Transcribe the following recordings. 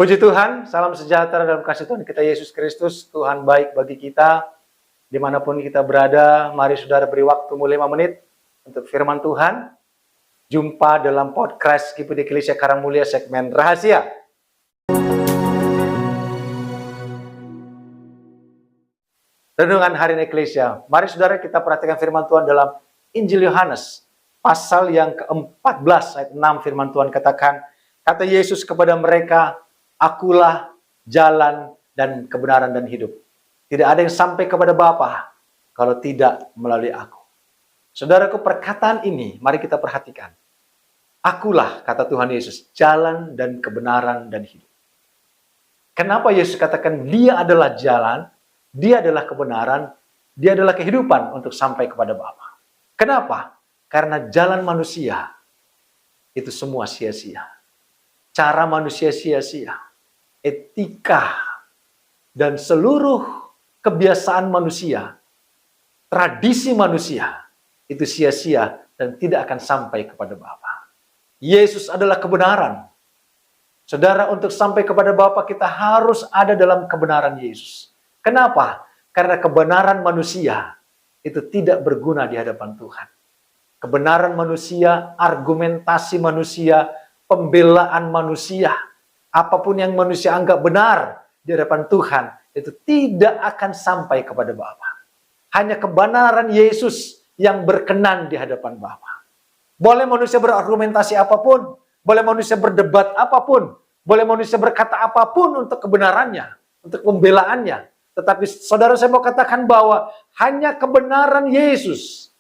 Puji Tuhan, salam sejahtera dalam kasih Tuhan kita Yesus Kristus. Tuhan baik bagi kita, dimanapun kita berada. Mari saudara beri waktumu 5 menit untuk firman Tuhan. Jumpa dalam podcast GPD Eklesia Karangmulia segmen Rahasia. Renungan Harian Eklesia. Mari saudara kita perhatikan firman Tuhan dalam Injil Yohanes. Pasal yang ke-14 ayat 6 firman Tuhan katakan, kata Yesus kepada mereka, Akulah jalan dan kebenaran dan hidup. Tidak ada yang sampai kepada Bapa kalau tidak melalui aku. Saudaraku, perkataan ini mari kita perhatikan. Akulah, kata Tuhan Yesus, jalan dan kebenaran dan hidup. Kenapa Yesus katakan dia adalah jalan, dia adalah kebenaran, dia adalah kehidupan untuk sampai kepada Bapa? Kenapa? Karena jalan manusia itu semua sia-sia. Cara manusia sia-sia. Etika dan seluruh kebiasaan manusia, tradisi manusia, itu sia-sia dan tidak akan sampai kepada Bapa. Yesus adalah kebenaran. Saudara, untuk sampai kepada Bapa kita harus ada dalam kebenaran Yesus. Kenapa? Karena kebenaran manusia itu tidak berguna di hadapan Tuhan. Kebenaran manusia, argumentasi manusia, pembelaan manusia, apapun yang manusia anggap benar di hadapan Tuhan, itu tidak akan sampai kepada Bapa. Hanya kebenaran Yesus yang berkenan di hadapan Bapa. Boleh manusia berargumentasi apapun, boleh manusia berdebat apapun, boleh manusia berkata apapun untuk kebenarannya, untuk pembelaannya. Tetapi saudara, saya mau katakan bahwa hanya kebenaran Yesus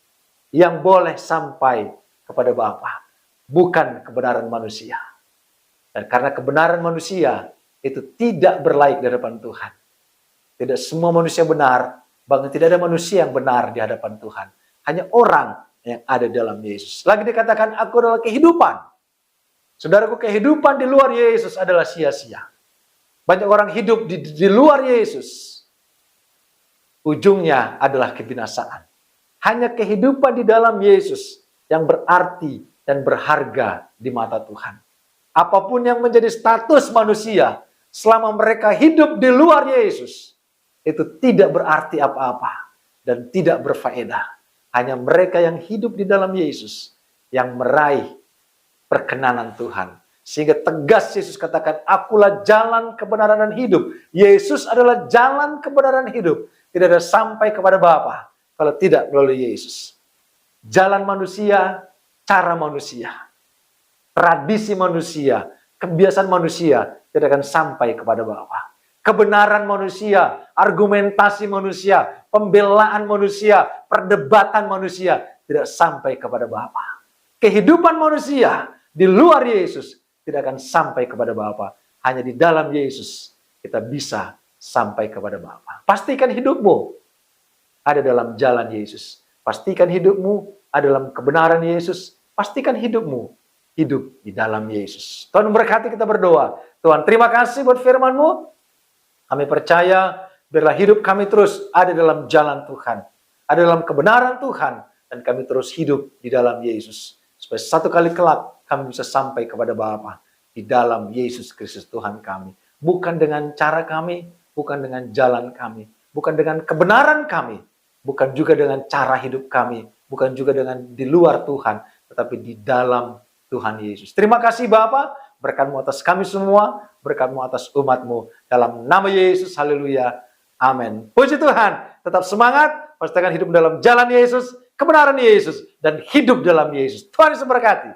yang boleh sampai kepada Bapa, bukan kebenaran manusia. Dan karena kebenaran manusia itu tidak berlaik di hadapan Tuhan. Tidak semua manusia benar, bahkan tidak ada manusia yang benar di hadapan Tuhan. Hanya orang yang ada dalam Yesus. Lagi dikatakan, aku adalah kehidupan. Saudaraku, kehidupan di luar Yesus adalah sia-sia. Banyak orang hidup di luar Yesus. Ujungnya adalah kebinasaan. Hanya kehidupan di dalam Yesus yang berarti dan berharga di mata Tuhan. Apapun yang menjadi status manusia selama mereka hidup di luar Yesus, itu tidak berarti apa-apa dan tidak berfaedah. Hanya mereka yang hidup di dalam Yesus yang meraih perkenanan Tuhan. Sehingga tegas Yesus katakan, akulah jalan kebenaran dan hidup. Yesus adalah jalan kebenaran hidup. Tidak ada sampai kepada Bapa kalau tidak melalui Yesus. Jalan manusia, cara manusia, tradisi manusia, kebiasaan manusia tidak akan sampai kepada Bapa. Kebenaran manusia, argumentasi manusia, pembelaan manusia, perdebatan manusia tidak sampai kepada Bapa. Kehidupan manusia di luar Yesus tidak akan sampai kepada Bapa. Hanya di dalam Yesus kita bisa sampai kepada Bapa. Pastikan hidupmu ada dalam jalan Yesus. Pastikan hidupmu ada dalam kebenaran Yesus. Pastikan hidupmu hidup di dalam Yesus. Tuhan memberkati, kita berdoa. Tuhan, terima kasih buat firman-Mu. Kami percaya biarlah hidup kami terus ada dalam jalan Tuhan. Ada dalam kebenaran Tuhan. Dan kami terus hidup di dalam Yesus. Supaya satu kali kelak kami bisa sampai kepada Bapa di dalam Yesus Kristus Tuhan kami. Bukan dengan cara kami, bukan dengan jalan kami, bukan dengan kebenaran kami, bukan juga dengan cara hidup kami, bukan juga dengan di luar Tuhan, tetapi di dalam Tuhan Yesus. Terima kasih Bapa, berkat-Mu atas kami semua, berkat-Mu atas umat-Mu. Dalam nama Yesus, haleluya, amin. Puji Tuhan, tetap semangat, pastikan hidup dalam jalan Yesus, kebenaran Yesus, dan hidup dalam Yesus. Tuhan Yesus berkati.